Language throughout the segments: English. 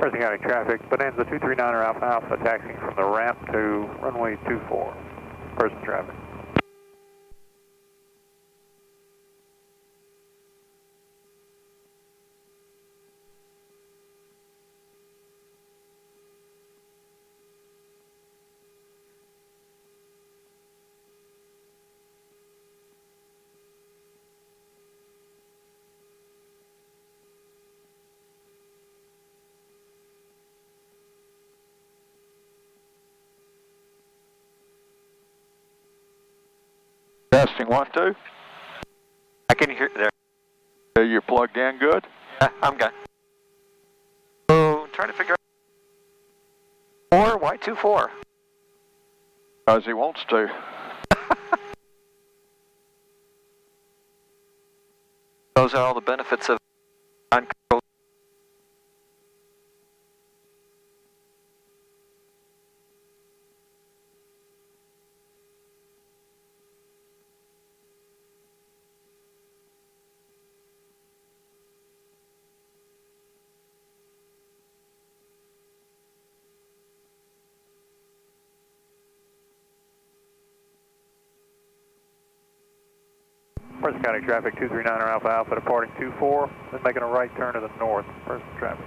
Person County traffic, Bonanza 239 or Alpha Alpha taxiing from the ramp to runway 24. Person traffic. Testing 1, 2. I can hear there. You're plugged in good? Yeah, I'm good. So, trying to figure out 4, why 2-4? Because he wants to. Those are all the benefits of uncontrolled. Person County traffic 239 or Alpha Alpha departing 24, then making a right turn to the north. Person traffic.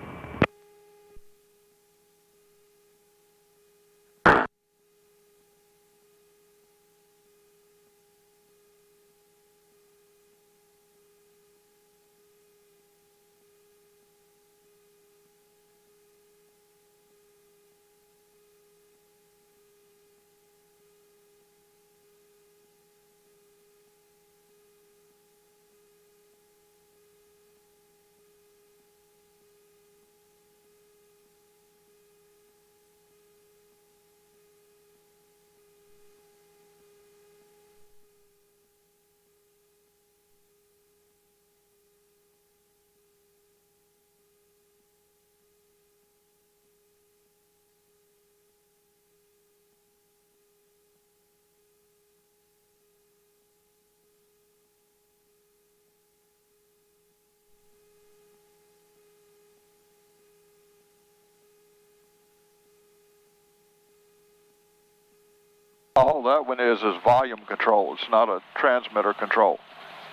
All that one is volume control. It's not a transmitter control.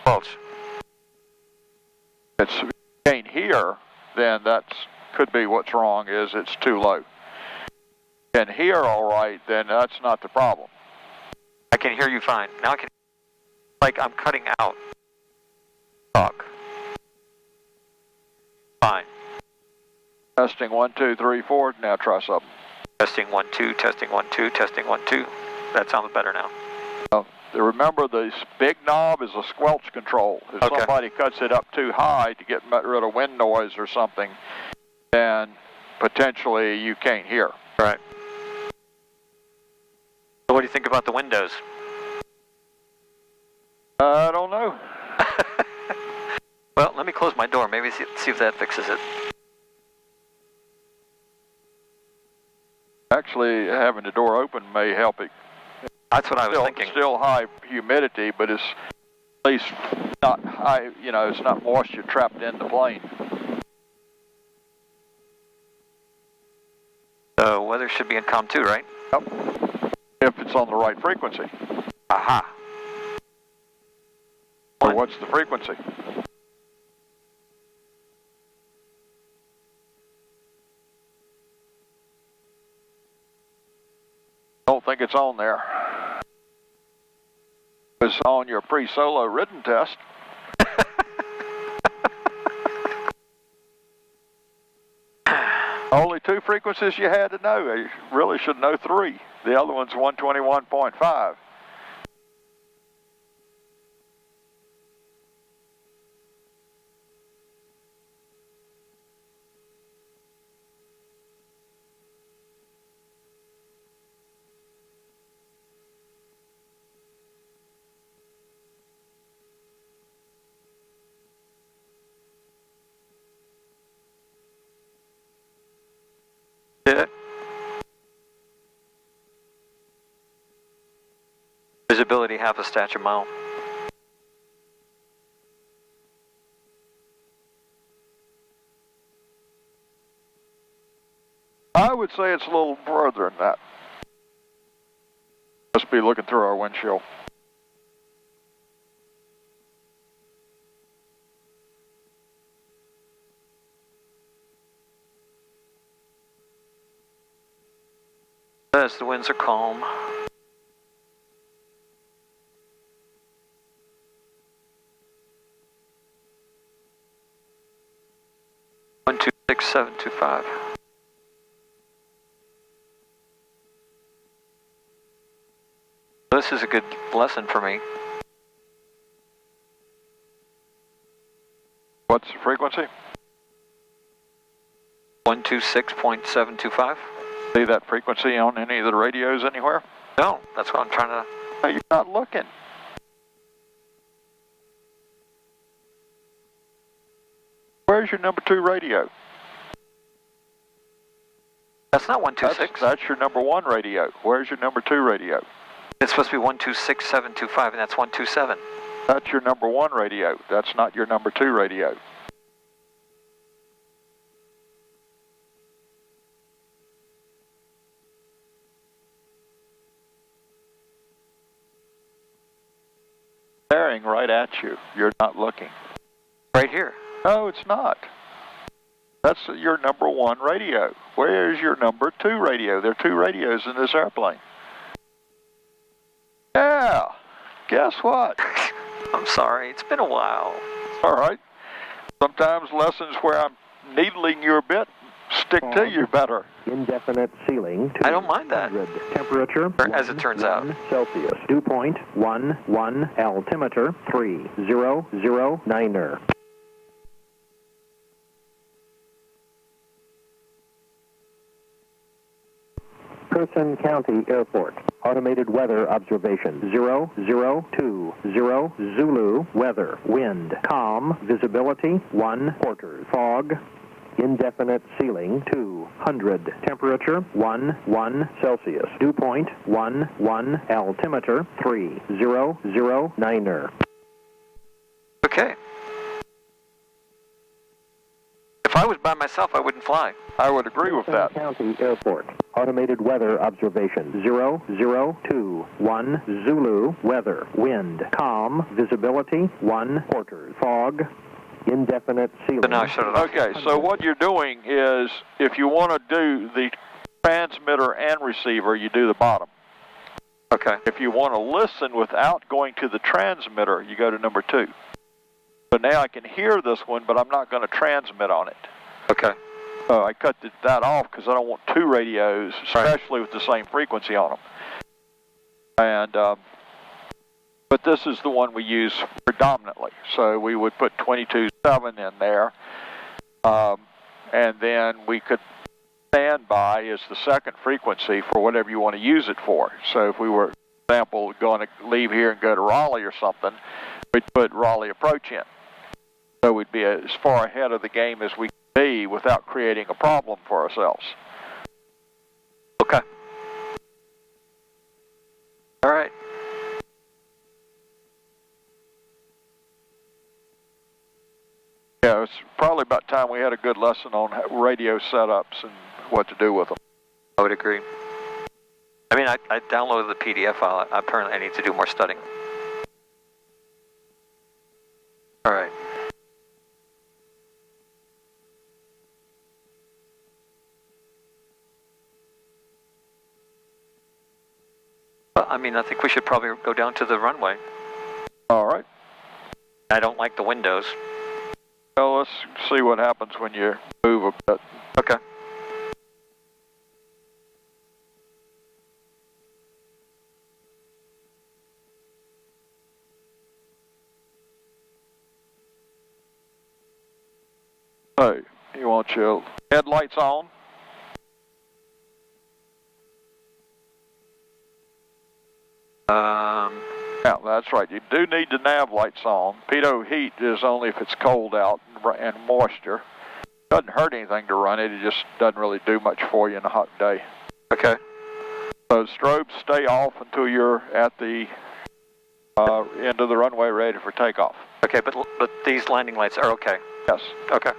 False. It's if you can't hear, then that's could be what's wrong is it's too low. Can hear all right, then that's not the problem. I can hear you fine. Now I can, like I'm cutting out. Talk. Fine. Testing 1, 2, 3, 4. Now try something. Testing 1, 2, testing 1, 2, testing 1, 2. That sounds better now. Remember, this big knob is a squelch control. If somebody cuts it up too high to get rid of wind noise or something, then potentially you can't hear. Right. So what do you think about the windows? I don't know. Well, let me close my door. Maybe see if that fixes it. Actually, having the door open may help it. That's what I was thinking. Still high humidity, but it's at least not high, you know, it's not moisture trapped in the plane. So weather should be in COM 2, right? Yep. If it's on the right frequency. Aha. So what's the frequency? Don't think it's on there. It's on your pre-solo written test. Only 2 frequencies you had to know. You really should know 3. The other one's 121.5. Did it? Visibility half a statute mile. I would say it's a little further than that. Must be looking through our windshield. As the winds are calm. One, 2, 6, 7, 2, 5. This is a good lesson for me. What's the frequency? 126.725. See that frequency on any of the radios anywhere? No, that's what I'm trying to. No, you're not looking. Where's your number 2 radio? That's not 126. That's your number 1 radio. Where's your number 2 radio? It's supposed to be 126.725, and that's 127. That's your number 1 radio. That's not your number 2 radio. Staring right at you. You're not looking. Right here. No, it's not. That's your number 1 radio. Where's your number 2 radio? There are 2 radios in this airplane. Yeah. Guess what? I'm sorry. It's been a while. All right. Sometimes lessons where I'm needling you a bit stick to you better. Indefinite ceiling. I don't mind that. Temperature. As it turns out. Celsius. Dew point 11. Altimeter 3009er. Person County Airport. Automated weather observation. 020 Zulu. Weather. Wind. Calm. Visibility 1 quarter. Fog. Indefinite ceiling 200. Temperature 11 Celsius. Dew point 11. Altimeter 3009er. Okay. If I was by myself, I wouldn't fly. I would agree with that. County Airport. Automated weather observation. 002 Zulu. Weather. Wind. Calm. Visibility 1 quarter. Fog. Indefinite ceiling. So now I shut it off. Okay, so what you're doing is, if you want to do the transmitter and receiver, you do the bottom. Okay. If you want to listen without going to the transmitter, you go to number 2. So now I can hear this one, but I'm not going to transmit on it. Okay. I cut that off because I don't want 2 radios, especially with the same frequency on them. And but this is the one we use predominantly. So we would put 22.7 in there, and then we could stand by as the second frequency for whatever you want to use it for. So if we were, for example, going to leave here and go to Raleigh or something, we'd put Raleigh approach in. So we'd be as far ahead of the game as we could be without creating a problem for ourselves. Okay. All right. Yeah, it's probably about time we had a good lesson on radio setups and what to do with them. I would agree. I mean, I downloaded the PDF file. Apparently, I need to do more studying. All right. Well, I mean, I think we should probably go down to the runway. All right. I don't like the windows. Well, let's see what happens when you move a bit. Okay. Hey, you want your headlights on? Yeah, that's right. You do need the nav lights on. Pitot heat is only if it's cold out and moisture. Doesn't hurt anything to run it. It just doesn't really do much for you in a hot day. Okay. So strobes stay off until you're at the end of the runway ready for takeoff. Okay, but these landing lights are okay. Yes. Okay.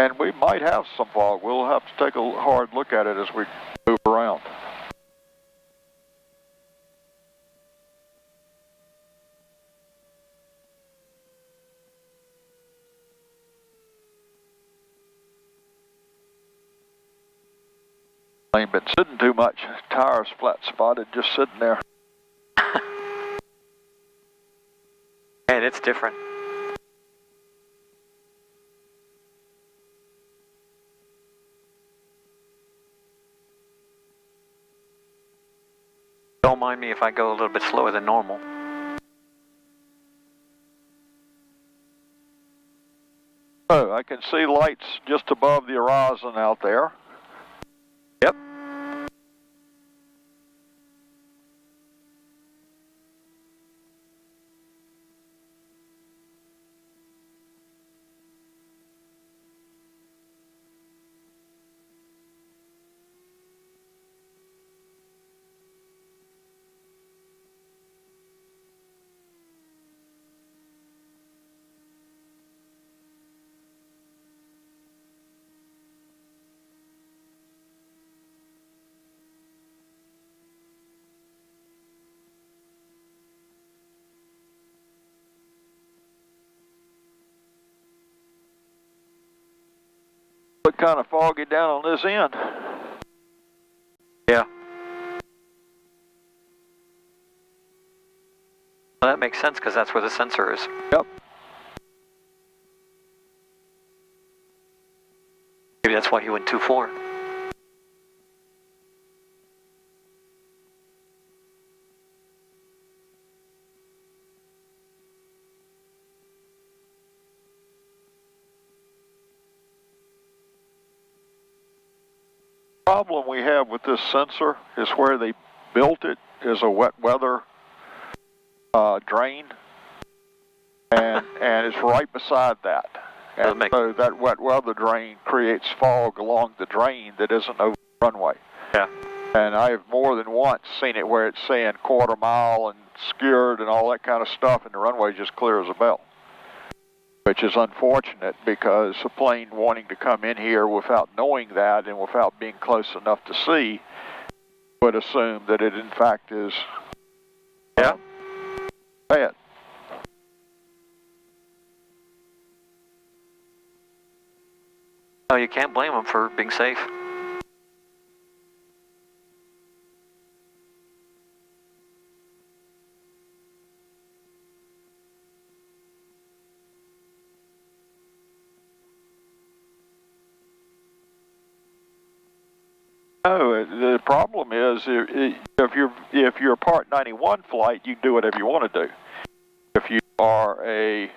And we might have some fog. We'll have to take a hard look at it as we move around. Ain't been sitting too much. Tires flat spotted, just sitting there. Man, it's different. Don't mind me if I go a little bit slower than normal. Oh, I can see lights just above the horizon out there. Yep. Look kind of foggy down on this end. Yeah. Well, that makes sense because that's where the sensor is. Yep. Maybe that's why he went 2-4. The problem we have with this sensor is where they built it is a wet weather drain, and it's right beside that. And so that wet weather drain creates fog along the drain that isn't over the runway. Yeah. And I have more than once seen it where it's saying quarter mile and skewered and all that kind of stuff, and the runway just clear as a bell. Which is unfortunate because a plane wanting to come in here without knowing that and without being close enough to see would assume that it in fact is bad. Oh, you can't blame them for being safe. No, the problem is if you're a Part 91 flight, you can do whatever you want to do. If you are a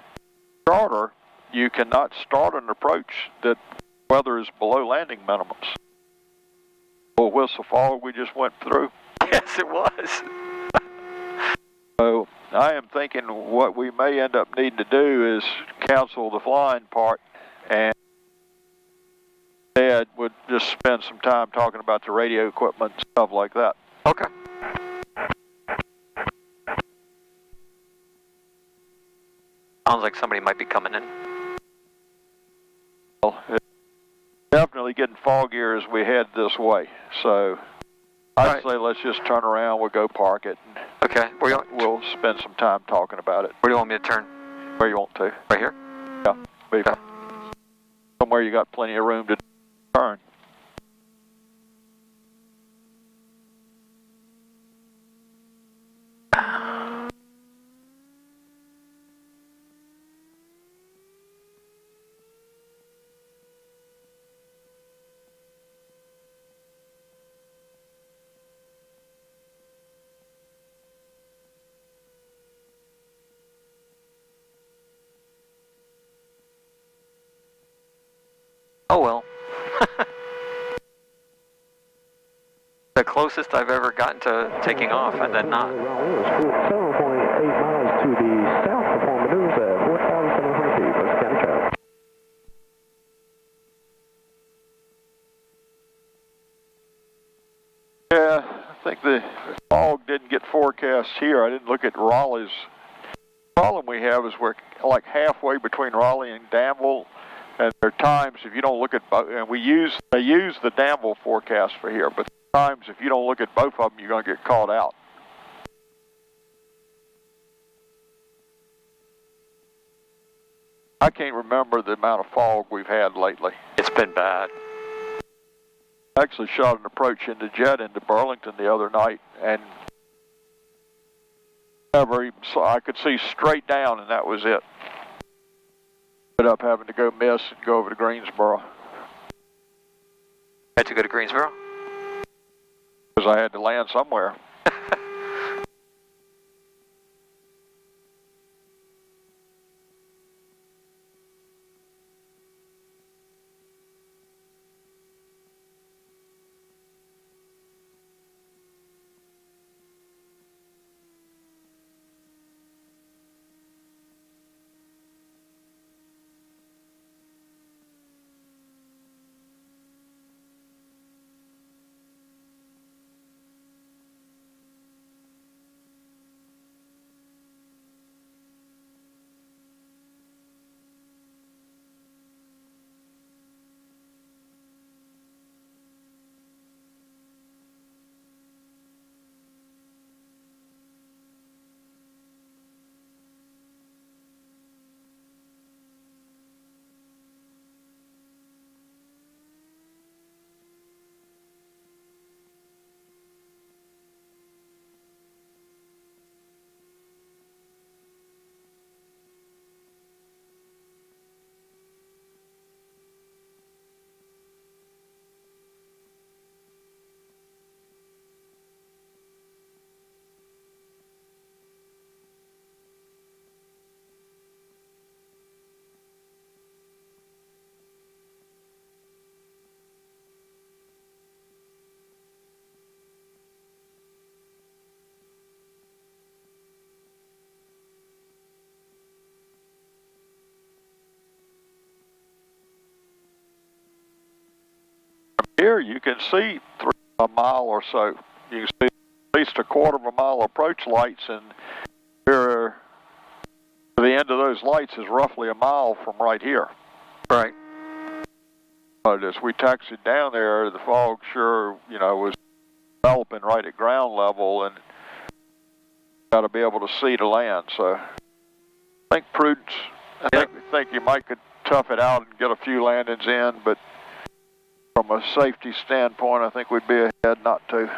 charter, you cannot start an approach that weather is below landing minimums. Well, whistle fog we just went through. Yes, it was. So I am thinking what we may end up needing to do is cancel the flying part, and Ed would just spend some time talking about the radio equipment and stuff like that. Okay. Sounds like somebody might be coming in. Well, it's definitely getting foggier as we head this way. So I'd say let's just turn around, we'll go park it, and okay. we'll spend some time talking about it. Where do you want me to turn? Where you want to. Right here? Yeah. Okay. Somewhere you got plenty of room to turn. Oh well. The closest I've ever gotten to taking off and then not. 7.8 miles to the south before maneuver at 4,700 feet. Let's County Trail. Yeah, I think the fog didn't get forecast here. I didn't look at Raleigh's. The problem we have is we're like halfway between Raleigh and Danville, And there are times if you don't look at both, and they use the Danville forecast for here, but times if you don't look at both of them, you're going to get caught out. I can't remember the amount of fog we've had lately. It's been bad. I actually shot an approach into jet into Burlington the other night, and never even saw, I could see straight down, and that was it. Ended up having to go miss and go over to Greensboro. Had to go to Greensboro? Because I had to land somewhere. Here you can see a mile or so. You can see at least a quarter of a mile approach lights, and here, the end of those lights is roughly a mile from right here. Right. But as we taxied down there, the fog sure, was developing right at ground level, and got to be able to see to land. So I think prudence. I think you might could tough it out and get a few landings in, but from a safety standpoint, I think we'd be ahead not to.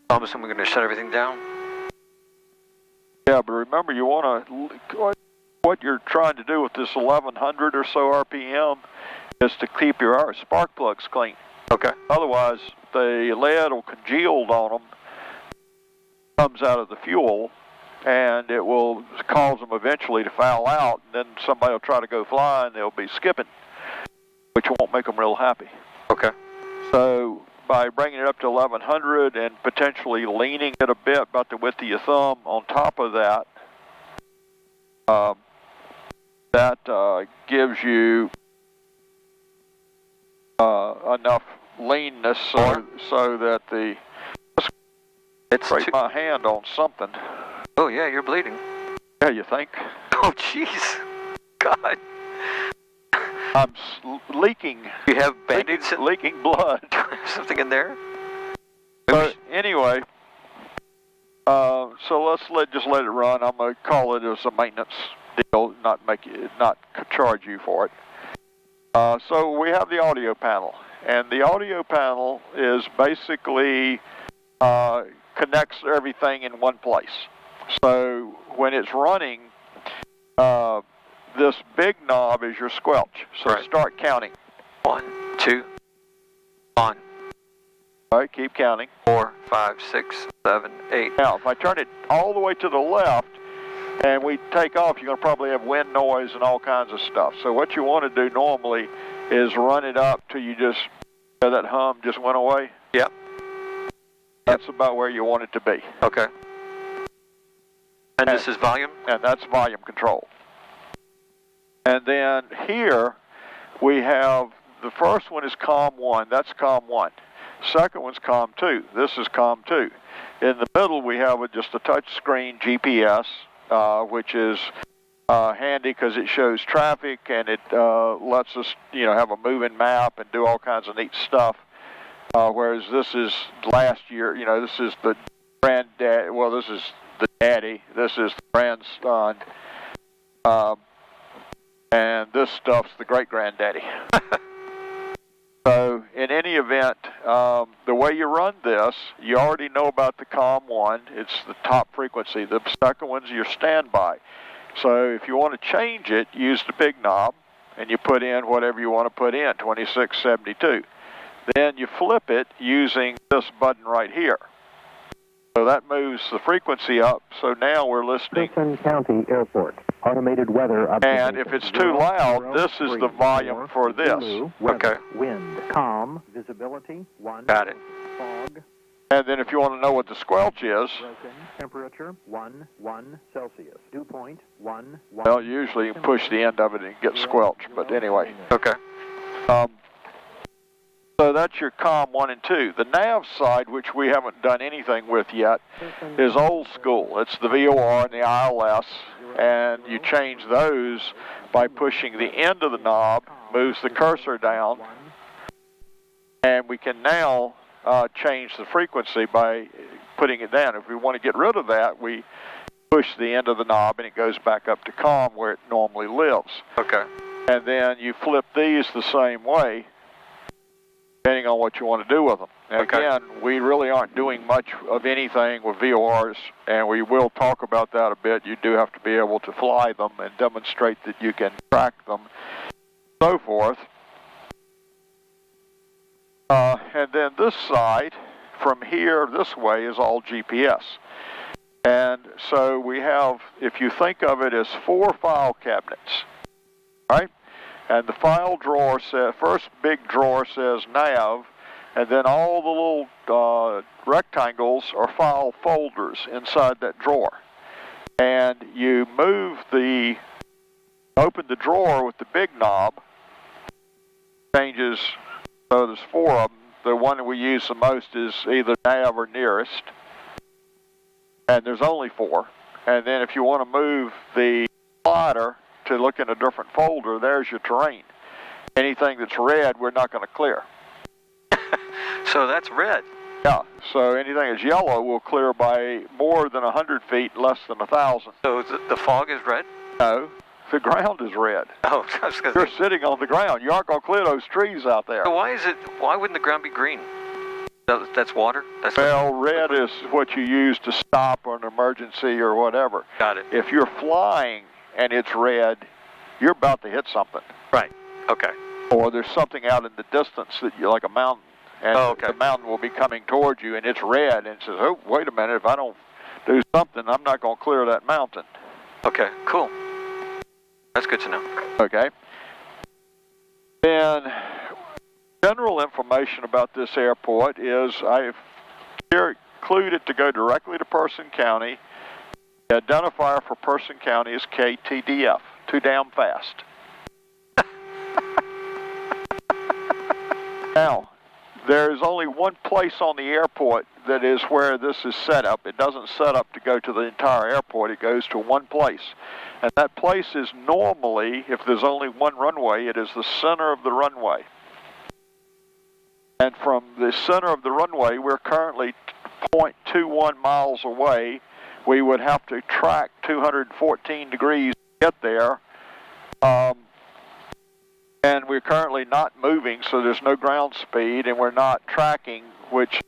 I'm assuming we're going to shut everything down? Yeah, but remember, you want to, what you're trying to do with this 1100 or so RPM is to keep your spark plugs clean. Okay. Otherwise, the lead will congeal on them, comes out of the fuel, and it will cause them eventually to foul out, and then somebody will try to go fly, and they'll be skipping, which won't make them real happy. Okay. So by bringing it up to 1100 and potentially leaning it a bit, about the width of your thumb, on top of that, that gives you enough leanness so that the... It's break my hand on something. Oh yeah, you're bleeding. Yeah, you think? Oh jeez, God. I'm leaking. You have band-aids? Leaking blood. Something in there? But anyway, so just let it run. I'm gonna call it as a maintenance deal, not charge you for it. So we have the audio panel, and the audio panel is basically connects everything in one place. So when it's running, this big knob is your squelch. So start counting. 1, 2, on. All right, keep counting. 4, 5, 6, 7, 8. Now, if I turn it all the way to the left, and we take off, you're going to probably have wind noise and all kinds of stuff. So what you want to do normally is run it up till you just, that hum just went away. Yep. That's about where you want it to be. Okay. And this is volume? And that's volume control. And then here we have, the first one is COM 1, that's COM 1. Second one's COM 2, this is COM 2. In the middle we have just a touch screen GPS, which is handy because it shows traffic and it lets us, have a moving map and do all kinds of neat stuff. Whereas this is last year, this is the granddad, well, this is the daddy, this is the grandson, and this stuff's the great-granddaddy. So, in any event, the way you run this, you already know about the COM 1. It's the top frequency. The second one's your standby. So, if you want to change it, use the big knob, and you put in whatever you want to put in, 2672. Then you flip it using this button right here. So that moves the frequency up, so now we're listening. Wilson County Airport, automated weather And if it's too loud, this is the volume for this. Okay. Wind, calm, visibility, 1. Got it. Fog, And then if you want to know what the squelch is, broken, temperature, 1 Celsius. Dew point, 1. well, usually you push the end of it and it gets squelched, but anyway. Okay. So that's your COM 1 and 2. The nav side, which we haven't done anything with yet, is old school. It's the VOR and the ILS, and you change those by pushing the end of the knob, moves the cursor down, and we can now change the frequency by putting it down. If we want to get rid of that, we push the end of the knob and it goes back up to COM where it normally lives. Okay. And then you flip these the same way, depending on what you want to do with them. And Okay. again, we really aren't doing much of anything with VORs, and we will talk about that a bit. You do have to be able to fly them and demonstrate that you can track them, so forth. And then this side, from here this way, is all GPS. And so we have, if you think of it as 4 file cabinets, right? And the file drawer says, first big drawer says nav, and then all the little rectangles are file folders inside that drawer. And you open the drawer with the big knob, changes, so there's 4 of them. The one that we use the most is either nav or nearest, and there's only 4. And then if you want to move the slider to look in a different folder, there's your terrain. Anything that's red, we're not going to clear. So that's red. Yeah, so anything that's yellow will clear by more than 100 feet, less than 1,000. So the fog is red? No, the ground is red. Oh, I was gonna You're say, sitting on the ground. You aren't going to clear those trees out there. so why wouldn't the ground be green? That's water? That's Well, red is what you use to stop an emergency or whatever. Got it. If you're flying and it's red, you're about to hit something. Right. Okay. Or there's something out in the distance that you like a mountain, and okay. the mountain will be coming towards you, and it's red, and it says, oh, wait a minute, if I don't do something, I'm not going to clear that mountain. Okay, cool. That's good to know. Okay. Then, general information about this airport is I've included to go directly to Person County. The identifier for Person County is KTDF, too damn fast. Now, there's only one place on the airport that is where this is set up. It doesn't set up to go to the entire airport. It goes to one place. And that place is normally, if there's only one runway, it is the center of the runway. And from the center of the runway, we're currently 0.21 miles away. We would have to track 214 degrees to get there. And we're currently not moving, so there's no ground speed, and we're not tracking, which,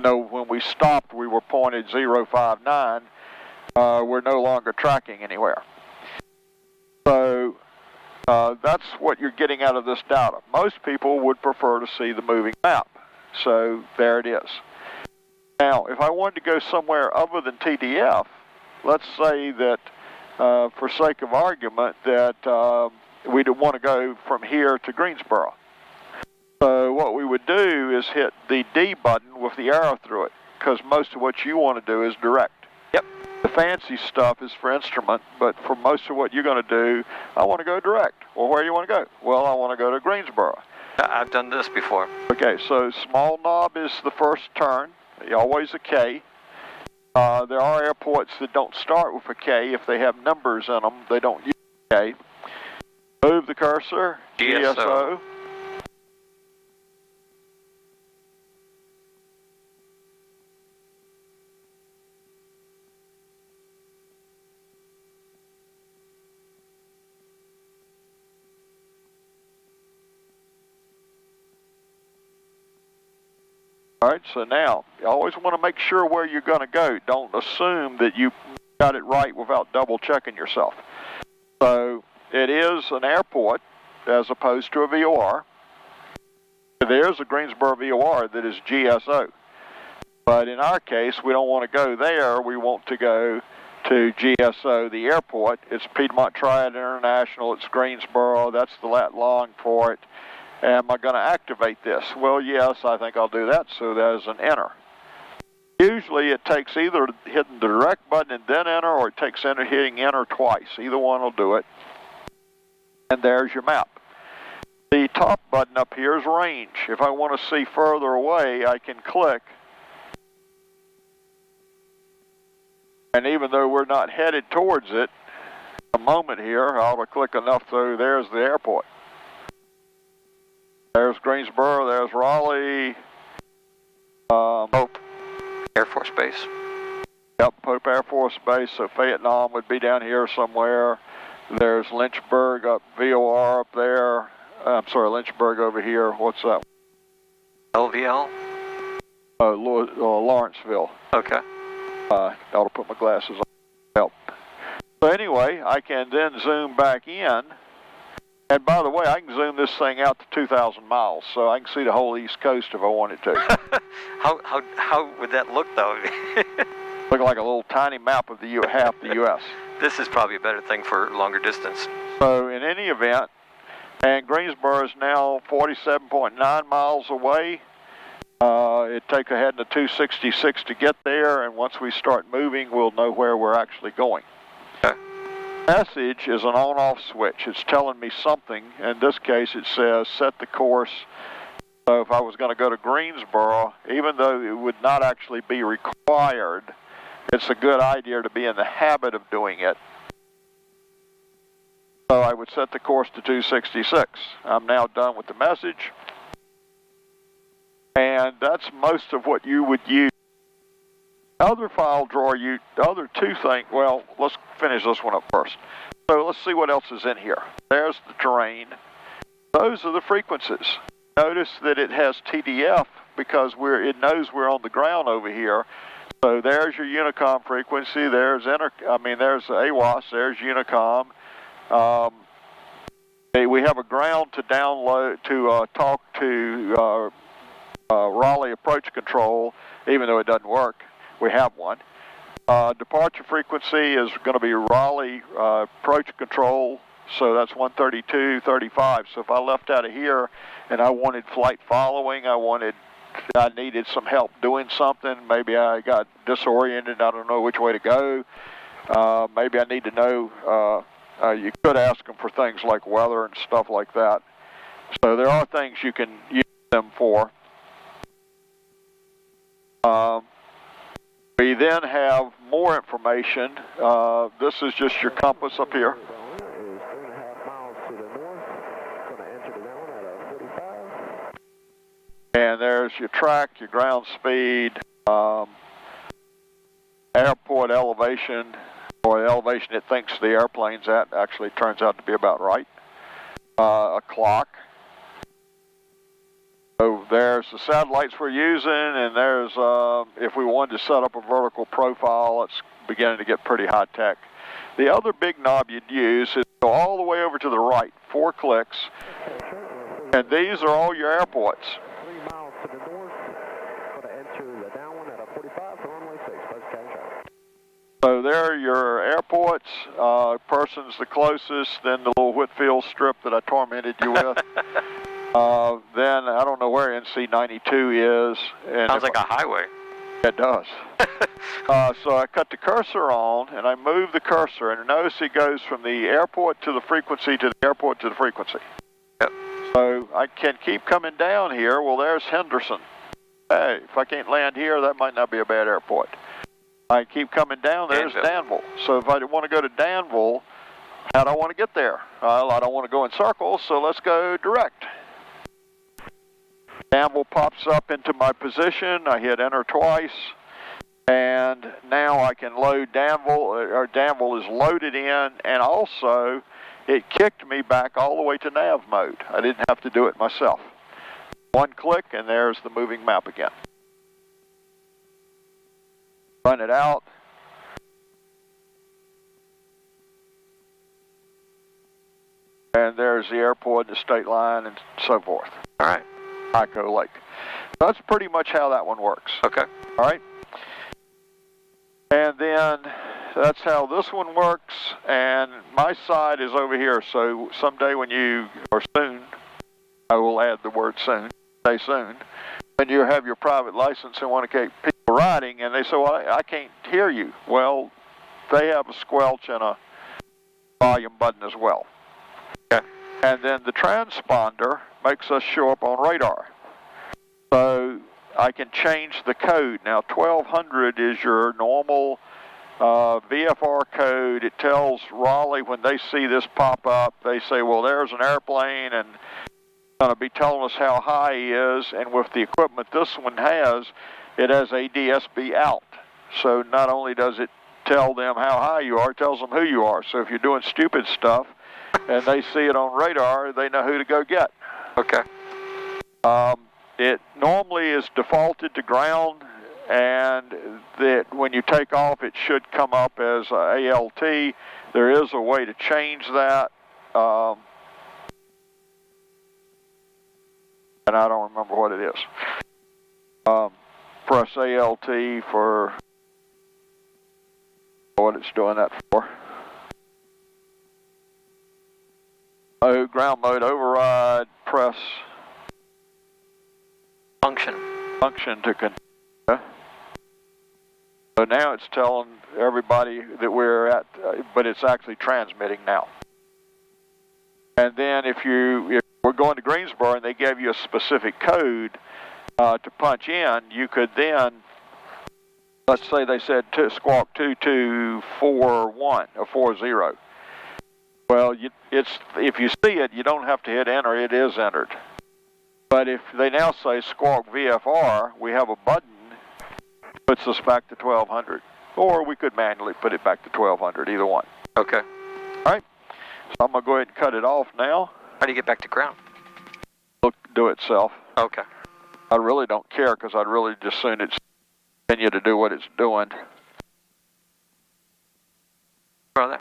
when we stopped, we were pointed 059. We're no longer tracking anywhere. So that's what you're getting out of this data. Most people would prefer to see the moving map. So there it is. Now, if I wanted to go somewhere other than TDF, let's say that for sake of argument, that we don't want to go from here to Greensboro. So what we would do is hit the D button with the arrow through it, because most of what you want to do is direct. Yep. The fancy stuff is for instrument, but for most of what you're going to do, I want to go direct. Well, where do you want to go? Well, I want to go to Greensboro. I've done this before. Okay, so small knob is the first turn, always a K. There are airports that don't start with a K. If they have numbers in them, they don't use a K. Move the cursor, GSO. All right, so now, you always want to make sure where you're going to go. Don't assume that you got it right without double checking yourself. So, it is an airport as opposed to a VOR. There's a Greensboro VOR that is GSO. But in our case, we don't want to go there. We want to go to GSO, the airport. It's Piedmont Triad International. It's Greensboro. That's the lat long for it. Am I going to activate this? Well, yes, I think I'll do that. So there's an enter. Usually it takes either hitting the direct button and then enter, or it takes hitting enter twice. Either one will do it. And there's your map. The top button up here is range. If I want to see further away, I can click. And even though we're not headed towards it, a moment here, I ought to click enough so there's the airport. There's Greensboro, there's Raleigh. Pope Air Force Base. Yep, Pope Air Force Base, so Vietnam would be down here somewhere. There's Lynchburg up, VOR up there. I'm sorry, Lynchburg over here. What's that? LVL? Lawrenceville. Okay. I ought to put my glasses on. Help. So anyway, I can then zoom back in. And by the way, I can zoom this thing out to 2,000 miles, so I can see the whole East Coast if I wanted to. How would that look, though? Look like a little tiny map of half the U.S. This is probably a better thing for longer distance. So in any event, and Greensboro is now 47.9 miles away. It takes ahead in the 266 to get there, and once we start moving, we'll know where we're actually going. Okay. Message is an on-off switch. It's telling me something. In this case, it says set the course. So if I was going to go to Greensboro, even though it would not actually be required, it's a good idea to be in the habit of doing it. So I would set the course to 266. I'm now done with the message. And that's most of what you would use. Other file drawer, other two things, well, let's finish this one up first. So let's see what else is in here. There's the terrain. Those are the frequencies. Notice that it has TDF because it knows we're on the ground over here. So there's your Unicom frequency. There's AWAS. There's Unicom. We have a ground to download to talk to Raleigh approach control, even though it doesn't work. We have one. Departure frequency is going to be Raleigh approach control, so that's 132.35. So if I left out of here and I wanted flight following, I needed some help doing something, maybe I got disoriented, I don't know which way to go, maybe I need to know, you could ask them for things like weather and stuff like that. So there are things you can use them for. We then have more information. This is just your compass up here. And there's your track, your ground speed, airport elevation, or the elevation it thinks the airplane's at. Actually turns out to be about right. A clock. So there's the satellites we're using, and there's, if we wanted to set up a vertical profile, it's beginning to get pretty high tech. The other big knob you'd use is go all the way over to the right, 4 clicks, and these are all your airports. 3 miles to the north, going to enter the downwind at a 45 for runway 6, So there are your airports. Person's the closest, then the little Whitfield strip that I tormented you with. Then I don't know where NC-92 is. And Sounds like a highway. It does. So I cut the cursor on, and I move the cursor, and notice it goes from the airport to the frequency to the airport to the frequency. Yep. So I can keep coming down here. Well, there's Henderson. Hey, if I can't land here, that might not be a bad airport. I keep coming down, there's Danville. So if I want to go to Danville, how do I want to get there? Well, I don't want to go in circles, so let's go direct. Danville pops up into my position. I hit enter twice, and now I can load Danville, or Danville is loaded in, and also it kicked me back all the way to nav mode. I didn't have to do it myself. One click, and there's the moving map again. Run it out. And there's the airport, the state line, and so forth. All right. Ico Lake. That's pretty much how that one works. Okay. All right. And then that's how this one works. And my side is over here. So someday when you, or soon, I will add the word soon, say soon, when you have your private license and want to keep people riding, and they say, well, I can't hear you. Well, they have a squelch and a volume button as well. Okay. And then the transponder makes us show up on radar. So I can change the code. Now 1200 is your normal VFR code. It tells Raleigh when they see this pop up, they say, well, there's an airplane, and going to be telling us how high he is, and with the equipment this one has, it has a DSB out. So not only does it tell them how high you are, it tells them who you are. So if you're doing stupid stuff and they see it on radar, they know who to go get. Okay. It normally is defaulted to ground, and that when you take off, it should come up as ALT. There is a way to change that. And I don't remember what it is. Press ALT for what it's doing that for. Oh, ground mode override, press function to continue. So now it's telling everybody that we're at, but it's actually transmitting now. And then if we're going to Greensboro and they gave you a specific code to punch in, you could then, let's say they said squawk 2241 or 40. Well, if you see it, you don't have to hit enter, it is entered. But if they now say squawk VFR, we have a button that puts us back to 1200. Or we could manually put it back to 1200, either one. Okay. All right. So I'm going to go ahead and cut it off now. How do you get back to ground? It'll do it itself. Okay. I really don't care because I'd really just soon it's continue to do what it's doing. Brother.